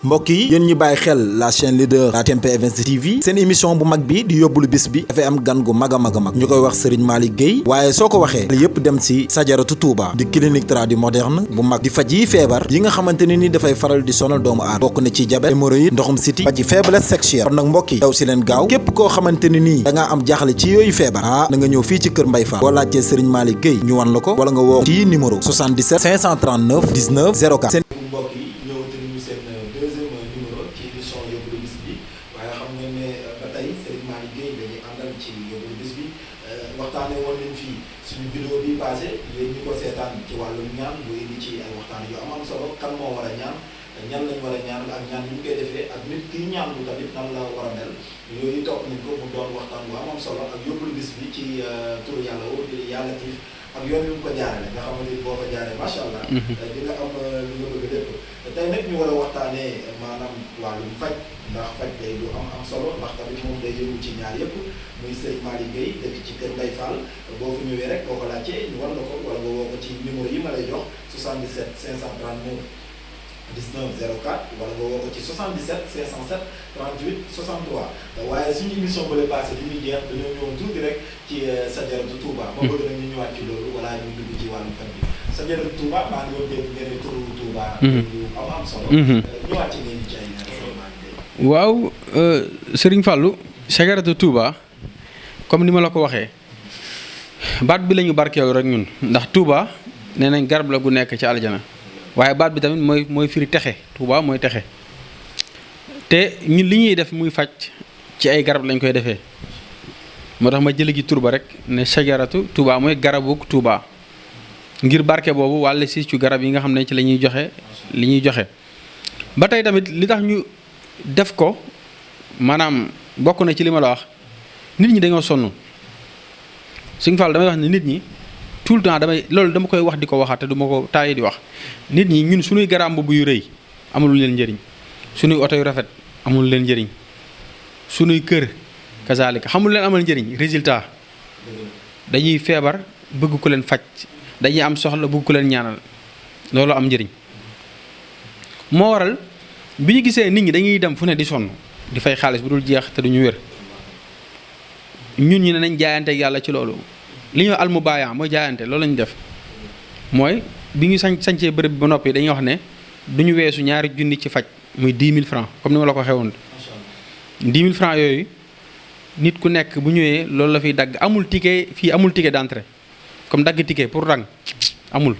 mbokk yi yéen ñi bàyyi xel la chaîne leader la TMP Events TV seen émission bu mag bi di yóbbulu bis bi dafay am gan gu mag a mag a mag ñu koy wax Serigne Malick Gueye waaye soo ko waxee yëpp dem si Sadiaratou Touba di clinique tradi moderne bu mag di faj yi feebar yi nga xamante ne ni dafay faral di sonal doomu aadama bokk na ci diabète hémorroïde ndoxum siti ba ci faiblesse sexuelle kon nag mbokk yi daw si leen gaaw képp koo xamante ne nii da ngaa am jaaxle ci yooyu feebar na nga ñëw fii ci kër Mbaye Fall boo laajtee Serigne Malick Gueye ñu wan la ko wala nga woo ci numéro 77 539 19 04 mbokk yi ñëwati nañu seen deuxième numéro ci émission yóbbalu bis bi waaye xam ngeen ne ba tey Serigne Malick Gueye dañuy àndal ci yóbbalu bis bi waxtaane woon nañ fii suñu vidéo bi passé yéen ñi ko seetaan ci wàllum ñaan bu indi ci ay waxtaan yu am solo kan moo war a ñaan ñan lañ war a ñaan ak ñaan ñu koy defee ak nit ki ñaan lu tamit nan la war a mel yooyu topp nañ ko mu doon waxtaan bu am solo ak yóbbalu bis bi ci turu yàlla woo di yàlla tiif ak yoon yu mu ko jaarale nga xamante ni boo ko jaaree macha allah. di nga am li nga bëgg lépp tey nag ñu war a waxtaanee maanaam wàllum faj ndax faj day du am solo ndax tamit moom day yëngu ci ñaar yëpp muy Serigne Malick Gueye dëkk ci kër Mbaye Fall boo fi ñëwee rek boo ko laajtee ñu war na ko wala nga woo ko ci numéro yi ma lay jox 77 539 19 04 wala nga woo ko ci 77 507 38 63 waaye suñu émission bële passé bi muy jeex dañoo ñëwoon tuuti rek ci Sadiaratou Touba. ma bëgg nag ñu ñëwaat ci loolu wala ñu dugg ci wàllu faj bi Sadiaratou Touba maa ngi doon dégg ngeen ne turu Touba. lu am solo. ñëwaat ci ngeen ci ay waaw Serigne Fallou Sadiaratou Touba comme ni ma la ko waxee baat bi la ñu barkeelu rek ñun ndax Touba nee nañ garab la gu nekk ci aljana waaye baat bi tamit mooy firi texe Touba mooy texe te ñun li ñuy def muy faj ci ay garab lañ koy defee moo tax ma jële ji tur ba rek ne Sadiaratou Touba mooy garabug Touba ngir barke boobu wàll si ci garab yi nga xam ne ci la ñuy joxe li ñuy joxe ba tey tamit li tax ñu def ko maanaam bokk na ci li ma la wax nit ñi dañoo sonn Sëñ Fall damay wax ne nit ñi tout le temps loolu dama koy wax di ko waxaat te du ma ko taayi di wax nit ñi ñun suñuy garaam mbubb yu rëy amul leen njëriñ suñuy oto yu rafet amul leen njëriñ suñuy kër kazaalika xamul leen amal njëriñ résultat dañuy feebar bëgg ko leen faj dañuy am soxla bëgg ko leen ñaanal loolu am njëriñ moo waral bi ñu gisee nit ñi dañuy dem fu ne di sonn di fay xaalis bu dul jeex te duñu wér ñun ñu ne nañ jaayante ak yàlla ci loolu li ñuy almubaaya mooy jaayante loolu lañu def mooy bi ñu sañcee bërëb bi ba noppi dañuy wax ne duñu weesu ñaari junni ci faj muy 10 000 francs comme ni ma la ko waxee woon 10 000 francs yooyu nit ku nekk bu ñëwee loolu la fiy dagg amul ticket fii amul ticket d'entrée comme dagg ticket pour rang amul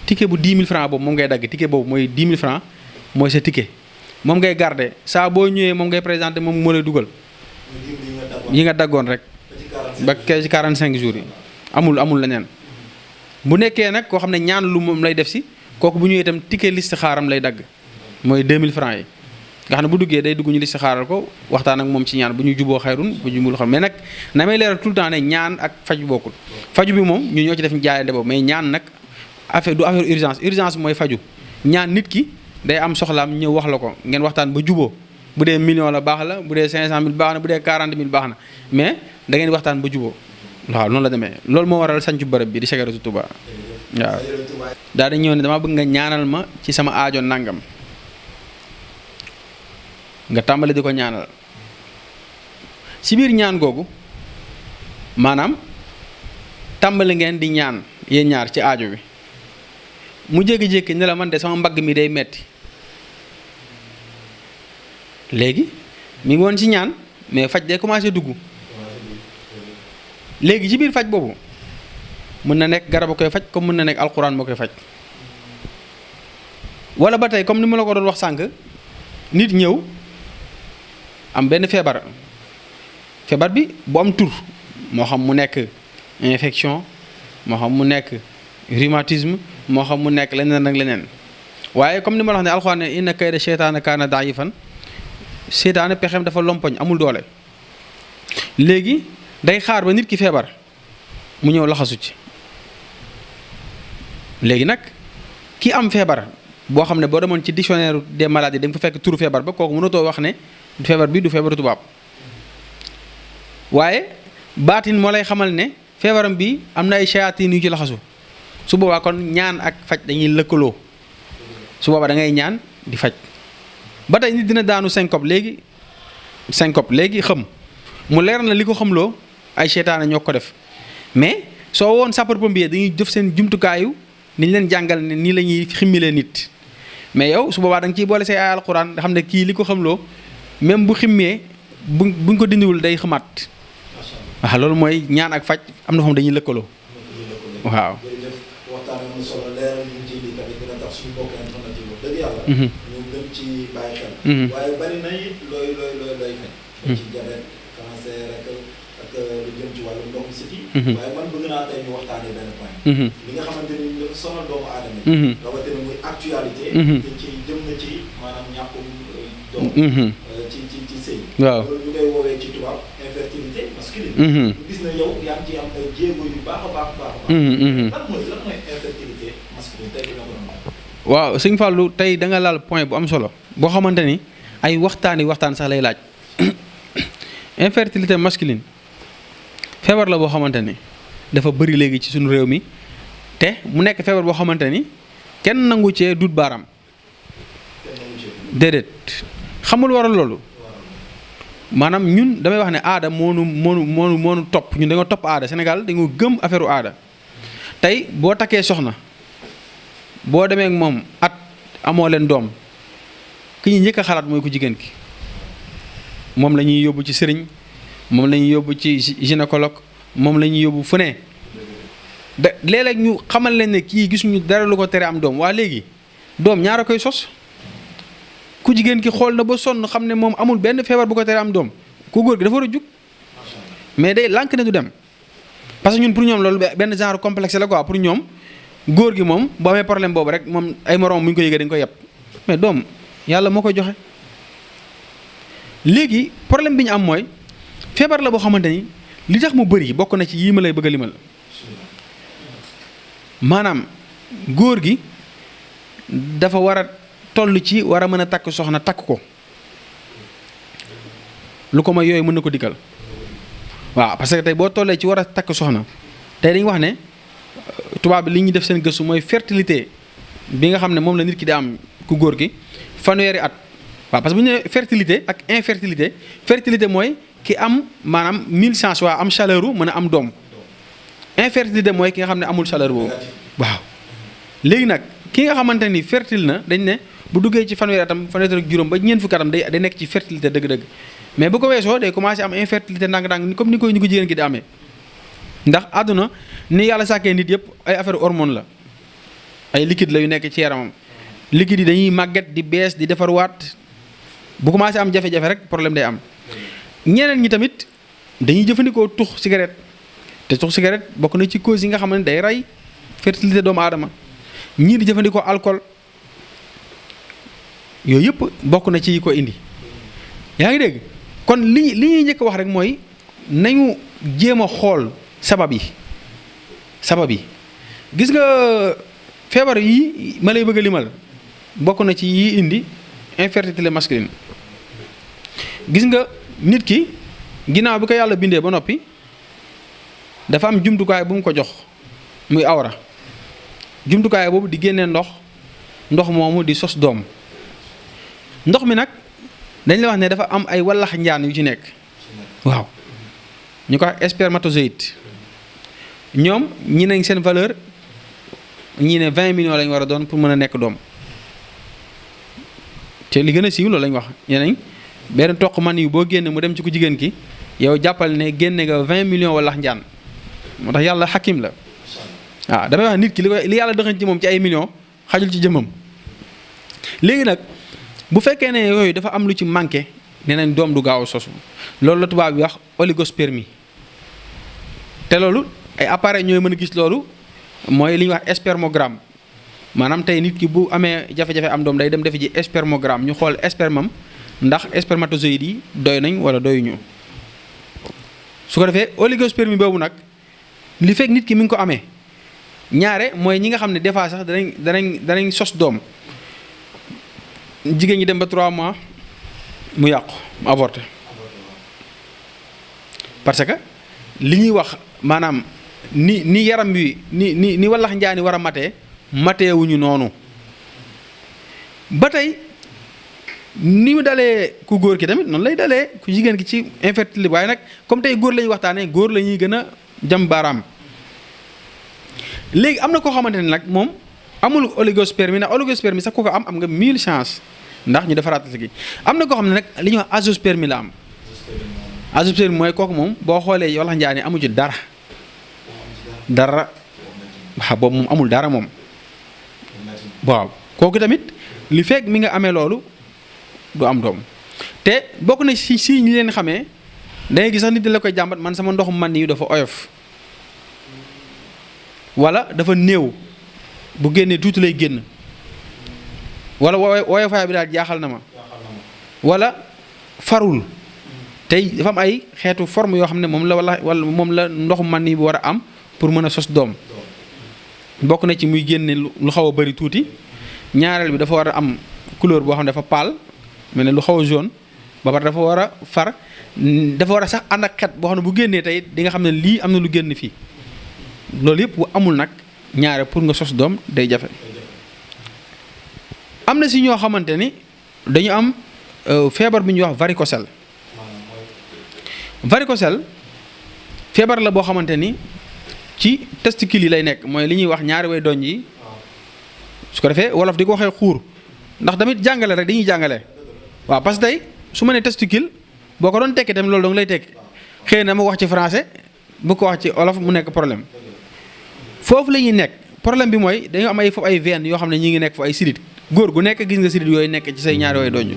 ticket bu 10 000 francs boobu moom ngay dagg ticket boobu mooy 10 000 francs mooy sa ticket moom ngay garder saa boo ñëwee moom ngay présenter moom moo lay dugal yi nga daggoon rek ba ci 45 jours yi amul leneen bu nekkee nag koo xam ne ñaan lu moom lay def si kooku bu ñëwee itam ticket liste xaaram lay dagg mooy 2000 francs yi nga xam ne bu duggee day dugg ñu liste xaaral ko waxtaan ak moom ci ñaan bu ñu juboo xayrun bu jubul xam mais nag na may leeral tout le temps ne ñaan ak faju bokkul faju bi moom ñu ñoo ci def ñu jaayante boobu mais ñaan nag du affaire urgence mooy faju ñaan nit ki day am soxlaam ñëw wax la ko ngeen waxtaan ba juboo bu dee million la baax la bu dee 500000 baax na bu dee 40000 baax na mais da ngeen waxtaan ba juboo waaw noonu la demee loolu moo waral sancu bërëb bi di Sadiaratou Touba waaw daal dañ ñëw ne dama bëgg nga ñaanal ma ci sama aajo nangam nga tàmbali di ko ñaanal si biir ñaan googu maanaam tàmbali ngeen di ñaan yéen ñaar ci aajo bi mu jékki-jékki ne la man de sama mbagg mi day metti léegi mi ngi woon ci ñaan mais faj day commencé dugg léegi ci biir faj boobu mën na nekk garab a koy faj comme mën na nekk alxuraan moo koy faj wala ba tey comme ni ma la ko doon wax sànq nit ñëw am benn feebar bi bu am tur moo xam mu nekk infection moo xam mu nekk rhumatisme moo xam mu nekk leneen ak leneen waaye comme ni ma la wax ne alxuraan ne inna kayda seytaana kaana daifan seytaane pexem dafa lompoñ amul doole léegi day xaar ba nit ki feebar mu ñëw laxasu ci léegi nag ki am feebar boo xam ne boo demoon ci dictionnaire des maladies da nga fa fekk turu feebar ba kooku mënatoo wax ne feebar bi du feebaru tubaab waaye baatin moo lay xamal ne feebaram bi am na ay shayatin yu ci laxasu su boobaa kon ñaan ak faj dañuy lëkkaloo su boobaa da ngay ñaan di faj ba tey nit dina daanu syncope léegi xam mu leer na li ko xamloo ay seytaane ñoo ko def mais soo woon sapeur pompier dañuy jëf seen jumtukaayu ni ñu leen jàngal ne nii la ñuy ximmilee nit mais yow su boobaa da nga ciy boole say ay alxuraan nga xam ne kii li ko xamloo même bu ximmee buñ ko dindiwul day xamaat waaw loolu mooy ñaan ak faj am na xam dañuy lëkkaloo waaw. waxtaan am solo leeral ñu ci lii tamit dina tax suñu mbokk internet yi wax dëgg yàlla. ñu gën ci bàyyi xel. waaye bari na it looy faj. ci diabète cancer ak lu jëm ci wàllu ndoxu siti. waaye man bëgg naa tey ñu waxtaanee benn point. li nga xamante ni dafa sonal doomu aadama yi. rawatina muy actualité. te ci jëm na ci maanaam ñàkkum doom. ci sëy. waaw loolu ñu koy woowee ci tubaab infertilité masculine. gis na yow yaa ngi ci am ay jéego yu baax a baax. lan mooy infertilité masculine tey dina ko doon. waaw sëñ Fallou tey da nga laal point bu am solo boo xamante ni ay waxtaan sax lay laaj infertilité masculine feebar la boo xamante ni dafa bëri léegi ci suñu réew mi te mu nekk feebar boo xamante ni kenn nangu cee dut baaraam déedéet xamul waral loolu maanaam ñun damay wax ne aada moonu topp ñun dañoo topp aada Sénégal dañoo gëm affaire aada tey boo takkee soxna boo demee ak moom at amoo leen doom ki ñu njëkk a xalaat mooy ku jigéen ki moom la ñuy yóbbu ci sëriñ moom la ñuy yóbbu ci gynécologue moom la ñuy yóbbu fu ne da léeg-léeg ñu xamal leen ne kii gisuñu dara lu ko tere am doom waa léegi doom ñaara koy sos ku jigéen ki xool na ba sonn xam ne moom amul benn feebar bu ko tere am doom ku góor gi dafa war a jug mais day lànk ne du dem parce que ñun pour ñoom loolu benn genre complexe la quoi pour ñoom góor gi moom boo amee problème boobu rek moom ay moroom bu ñu ko yëgee dañ ko yeb mais doom yàlla moo koy joxe. léegi problème bi ñu am mooy feebar la boo xamante ni li tax mu bëri bokk na ci yii ma lay bëgg a limal maanaam góor gi dafa war a toll ci war a mën a takk soxna takk ko lu ko may yooyu mën na ko dikkal waaw parce que tey boo tollee ci war a takk soxna tey dañuy wax ne tubaab bi li ñuy def seen gëstu mooy fertilité bi nga xam ne moom la nit ki di am ku góor gi fanweeri at waaw parce que bu ñu nee fertilité ak infertilité fertilité mooy ki am maanaam 1000 chance waa am chaleur mën a am doom infertilité mooy ki nga xam ne amul chaleur boobu waaw léegi nag ki nga xamante ni fertile na dañ ne bu duggee ci fanweeri atam fanweeri ak juróom ba ñeent fukki atam day nekk ci fertilité dëgg-dëgg mais bu ko weesoo day commencé am infertilité ndànk-ndànk comme ni ko jigéen ki di amee ndax àdduna ni yàlla sàkkee nit yëpp ay affaire hormone la ay liquide la yu nekk ci yaramam liquide yi dañuy màgget di bees di defarwaat bu commencé am jafe-jafe rek problème day am ñeneen ñi tamit dañuy jëfandikoo tux cigarette te tux cigarette bokk na ci cause yi nga xam ne day rey fertilité doomu aadama ñii di jëfandikoo alcool yooyu yëpp bokk na ci yi ko indi yaa ngi dégg kon li ñuy njëkk wax rek mooy nañu jéem a xool sabab yi gis nga feebar yi ma lay bëgg a limal bokk na ci yi indi infertilité masculine gis nga nit ki ginnaaw bi ko yàlla bindee ba noppi dafa am jumtukaay bu mu ko jox muy awra jumtukaay boobu di génnee ndox moomu di sos doom ndox mi nag dañ la wax ne dafa am ay wallax njaan yu ci nekk waaw ñu ko wax spermatozoïde ñoom ñi nañ seen valeur ñii ne 20 millions lañ war a doon pour mën a nekk doom te li gën a siiw loolu lañ wax ñeneen benn toq man yu boo génne mu dem ci ku jigéen ki yow jàppal ne génne nga 20 millions wallax njaan moo tax yàlla xakim la waaw damay wax nit ki li yàlla dëxañ ci moom ci ay millions xajul ci jëmmam léegi nag bu fekkee ne yooyu dafa am lu ci manqué nee nañ doom du gaaw a sosu loolu la tubaab bi wax oligospermie te loolu ay appareil ñooy mën a gis loolu mooy li ñuy wax spermogramme maanaam tey nit ki bu amee jafe-jafe am doom day dem defi ji spermogramme ñu xool spermam ndax spermatozoïdes yi doy nañ wala doyuñu su ko defee oligospermie boobu nag li fekk nit ki mi ngi ko amee ñaare mooy ñi nga xam ne des fois sax danañ sos doom jigéen ñi dem ba 3 mois mu yàqu mu avorté parce que li ñuy wax maanaam ni yaram wi ni wallax njaani war a mateewuñu noonu ba tey ni mu dalee ku góor ki tamit noonu lay dalee ku jigéen ki ci infertilité waaye nag comme tey góor la ñuy waxtaanee góor la ñuy gën a jam baaraam. léegi am na koo xamante ne nag moom amul oligospermie ndax oligospermie sax ku ko am nga 1000 chance ndax ñu defaraat gi am na koo xam ne nag li ñuy wax azoospermie la am. azoospermie mooy kooku moom boo xoolee walax njaani amu ci dara waaw boobu moom amul dara moom waaw kooku tamit li fekk mi nga amee loolu du am doom te bokk na si ñi leen xamee da ngay gis sax nit la koy jàmbat man sama ndoxum man yu dafa oyof wala dafa néew bu génnee tuuti lay génn wala woyofaay bi daal jaaxal na ma wala farul tey dafa am ay xeetu forme yoo xam ne moom la wala moom la ndoxum man yi bu war a am pour mën a sos doom bokk na ci muy génne lu xaw a bari tuuti ñaareel bi dafa war a am couleur boo xam ne dafa pâle mel ne lu xaw a jaune ba pare dafa war a far dafa war a sax ànd ak xet boo xam ne bu génnee tey di nga xam ne lii am na lu génn fii loolu yëpp bu amul nag ñaare pour nga sos doom day jafe. am na si ñoo xamante ni dañu am feebar bi ñuy wax varicocèle feebar la boo xamante ni ci testicule yi lay nekk mooy li ñuy wax ñaari way doñ yi su ko defee wolof di ko waxee xuur ndax tamit jàngale rek dañuy jàngale waaw parce que tey su ma nee testicule boo ko doon tekki tamit loolu dong lay tekki xëy na ma wax ci français bu ko wax ci wolof mu nekk problème foofu la ñuy nekk problème bi mooy dañoo am ay foofu ay veine yoo xam ne ñi ngi nekk fu ay sidit góor gu nekk gis nga sidit yooyu nekk ci say ñaari way doñ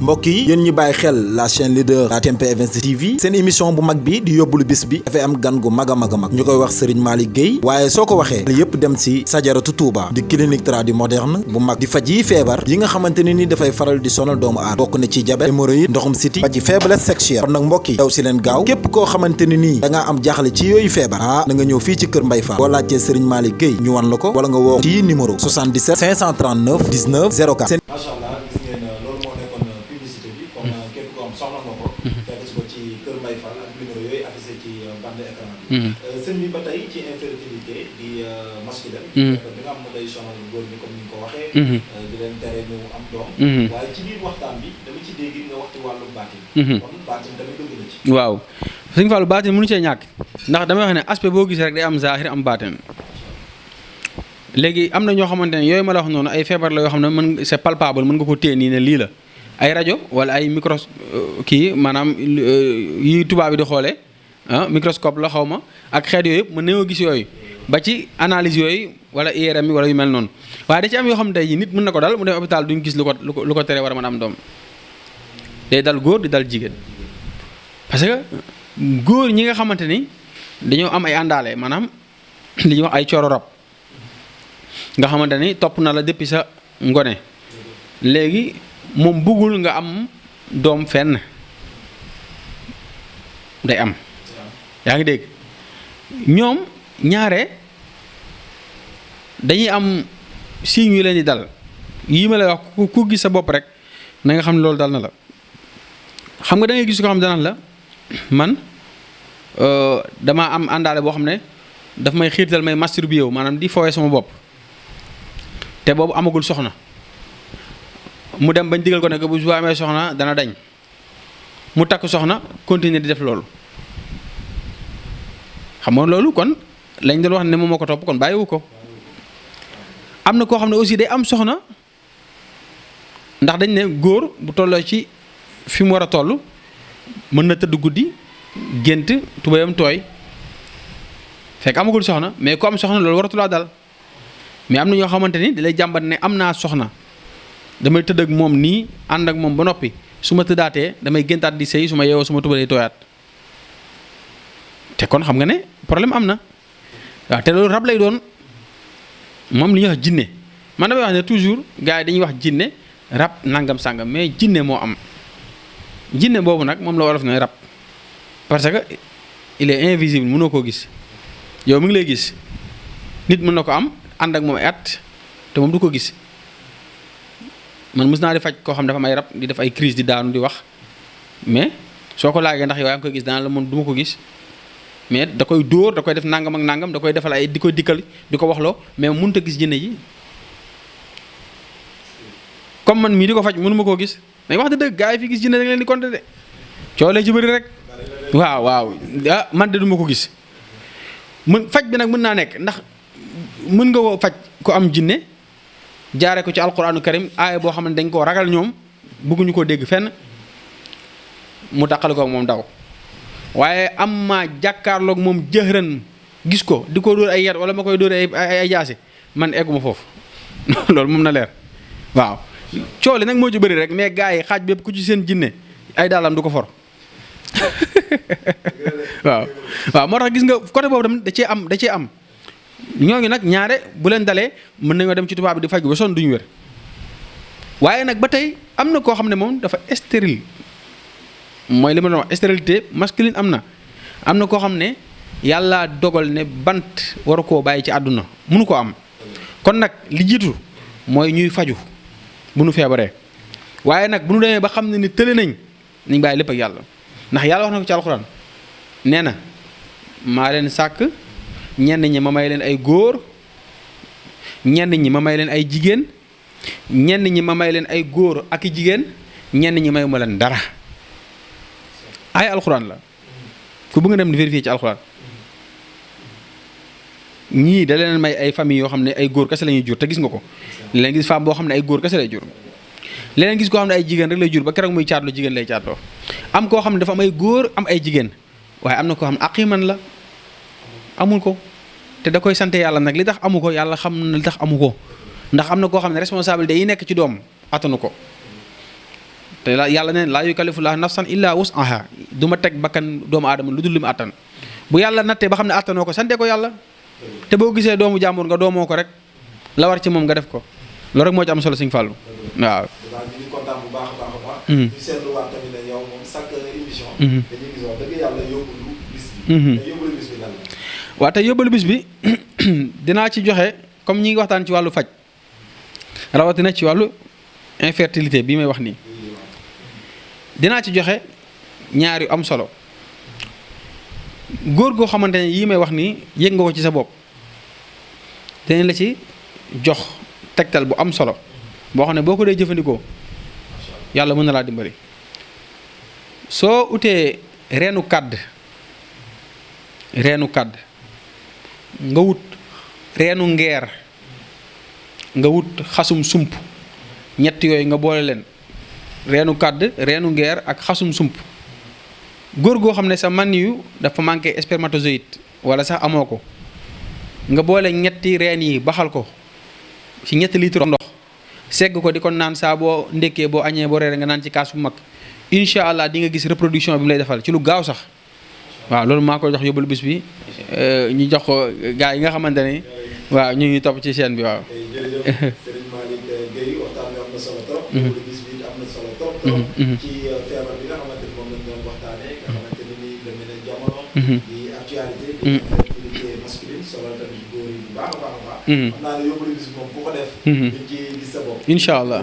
mbokk yi yéen ñi bàyyi xel la chaîne leader la TMP Events TV seen émission bu mag bi di yóbbulu bis bi dafay am gan gu mag a mag ñu koy wax Serigne Malick Gueye waaye soo ko waxee yëpp dem si Sajaratu Touba di clinique tradi moderne bu mag di faj yi feebar yi nga xamante ne ni dafay faral di sonal doomu aadama bokk na ci diabète hémorroïde ndoxum siti ba ci faiblesse sexuelle kon nag mbokk yi daw si leen gaaw képp koo xamante ne nii da ngaa am jaaxle ci yooyu feebar na nga ñëw fii ci kër Mbaye Fall boo laajtee Serigne Malick Gueye ñu wan la ko wala nga woo ci numéro 77 539 19 04 sëñ bi ba tey ci infertilité di masculin bi nga xam ne day sonal góor ñi comme ni nga ko waxee di leen tere ñu am doom waaye ci biir waxtaan bi dama ci dégg nga wax ci wàllu baatin kon baatin tamit dugg na ci waaw sëñ Fallou baatin mënu cee ñàkk ndax damay wax ne aspect boo gis rek day am zahir am baatin léegi am na ñoo xamante ne yooyu ma la wax noonu ay feebar la yoo xam ne mën c'est palpable mën nga ko téye nii ne lii la ay rajo wala ay micro kii maanaam yi tubaab bi di xoolee microscope la xaw ma ak xeet yooyu yëpp mën nañoo gis yooyu ba ci analyse yooyu wala IRM yi wala yu mel noonu waaye da ci am yoo xam ne tey jii nit mën na ko dal mu dem hôpital duñ gis lu ko tere war a mën a am doom day dal góor di dal jigéen parce que góor ñi nga xamante ni dañoo am ay àndaale maanaam li ñuy wax ay coro rab nga xamante ni topp na la depuis sa ngone léegi moom bëggul nga am doom fenn day am yaa ngi dégg ñoom ñaare dañuy am signes yu leen di dal yii ma lay wax ku gis sa bopp rek na nga xam ne loolu dal na la xam nga da ngay gis ko xam danaan la man dama am àndaale boo xam ne daf may xiirtal may masturbé wu maanaam di fowee sama bopp te boobu amagul soxna mu dem bañ digal ko ne que bu amee soxna dana dañ mu takk soxna continuer di def loolu xam nga loolu kon lañ doon wax ne moom moo ko topp kon bàyyiwu ko am na koo xam ne aussi day am soxna ndax dañ ne góor bu tolloo ci fi mu war a toll mën na tëdd guddi gént tubayam tooy fekk amagul soxna mais ku am soxna loolu waratulaa dal mais am na ñoo xamante ni da lay jàmbat ne am naa soxna damay tëdd ak moom nii ànd ak moom ba noppi su ma tëddaatee damay géntaat di sëy su ma yeewoo su ma tubalee tooyaat te kon xam nga ne problème am na waaw te loolu rab lay doon moom li ñuy wax jinne man damay wax ne toujours gars yi dañuy wax jinne rab nangam sàngam mais jinne moo am jinne boobu nag moom la wolof ne rab parce que il est invisible mënoo koo gis yow mi ngi lay gis nit mën na ko am ànd ak moom ay at te moom du ko gis man mës naa di faj koo xam dafa am ay rab di def ay crise di daanu di wax mais soo ko laajee ndax yow yaa ngi koy gis dana la moom du ma ko gis mais da koy dóor da koy def nangam ak nangam da koy defal ay di koy dikkal di ko waxloo mais mënut a gis jinne ji comme man mii di ko faj mënu ma koo gis dañ wax dëgg gars yi fi gis jinne da nga leen di compter de coolee ci bëri rek waaw ah man de duma ko gis faj bi nag mën naa nekk ndax mën nga woo faj ko am jinne jaare ko ci alquranu karim aaya boo xam ne dañ koo ragal ñoom bëgguñu koo dégg fenn mu taqal ko moom daw waaye am maa jàkkaarloog moom jëxëran gis ko di ko dóor ay yat wala ma koy dóor ay jaasi man egguma foofu loolu moom na leer waaw coole nag moo ci bëri rek mais gars yi xaaj bépp ku ci seen jinne ay daalam du ko for waaw moo tax gis nga côté boobu tam da cee am ñooñu nag ñaare bu leen dalee mën nañoo dem ci tubaab bi di faj ba sonn duñu wér waaye nag ba tey am na koo xam ne moom dafa stérile mooy li ma doon wax stérilité masculine am na koo xam ne yàlla dogal ne bant waru koo bàyyi ci àdduna mënu ko am kon nag li jiitu mooy ñuy faju bu nu feebaree waaye nag bu nu demee ba xam ne ni tële nañ bàyyi lépp ak yàlla ndax yàlla wax na ko ci alxuraan nee na maa leen sàkk ñenn ñi ma may leen ay góor ñenn ñi ma may leen ay jigéen ñenn ñi ma may leen ay góor ak i jigéen ñenn ñi mayu ma leen dara ay alxuraan la ku bëgg nga dem di vérifier ci alxuraan ñii da leen may ay famille yoo xam ne ay góor kese la ñuy jur te gis nga ko leen gis femme boo xam ne ay góor kese lay jur leneen gis koo xam ne ay jigéen rek lay jur ba keroog muy caatlu jigéen lay caatloo am koo xam ne dafa am ay góor am ay jigéen waaye am na koo xam ne aqiman la amul ko te da koy sante yàlla nag li tax amu ko yàlla xam na li tax amu ko ndax am na koo xam ne responsabilité yi nekk ci doom attanu ko te yàlla ne laa yukallifu llaahu nafsan illaa wus'ahaa du ma teg bakkan doomu aadama lu dul li mu attan bu yàlla nattee ba xam ne attanoo ko sante ko yàlla te boo gisee doomu jàmbur nga doomoo ko rek la war ci moom nga def ko loolu rek moo ci am solo Sëñ Fallu waaw. ñu kontaan bu baax a baax. ñu seetluwaat tamit ne yow moom chaque émission. dañuy gis wax dëgg yàlla yóbbalu bis bi. te yóbbalu bis bi lan la. waaw te yóbbalu bis bi dinaa ci joxe comme ñi ngi waxtaan ci wàllu faj rawatina ci wàllu infertilité bii may wax nii dinaa ci joxe ñaar yu am solo góor goo xamante ne yii may wax nii yëg nga ko ci sa bopp dinañ la ci jox tegtal bu am solo boo xam ne boo ko dee jëfandikoo yàlla mën na laa dimbali soo utee reenu kàdd nga wut reenu ngeer nga wut xasum sump ñett yooyu nga boole leen reenu kàdd reenu ngeer ak xasum sump góor goo xam ne sa man yu dafa manqué spermatozoïde wala sax amoo ko nga boole ñetti reen yi baxal ko ci ñetti litre ndox segg ko di ko naan saa boo ndékkee boo añee boo reere nga naan ci kaas bu mag incha allah di nga gis reproduction bi mu lay defal ci lu gaaw sax waaw loolu maa koy jox yóbbalu bis bi ñu jox ko gars yi nga xamante ne waaw ñu ngi topp ci chaîne bi waaw. jërëjëf Serigne Malick Gueye waxtaan bi am na solo trop. yóbbalu bis bi am na solo trop trop. ci feebar bi nga xamante ni moom lañ doon waxtaanee nga xamante ni nii demee na jamono. di actualité. di activité masculine solo tamit góor yi bu baax a baax a baax. xam naa ne yóbbalu bis bi moom bu ko def. duñ ci gis sa bopp. incha allah.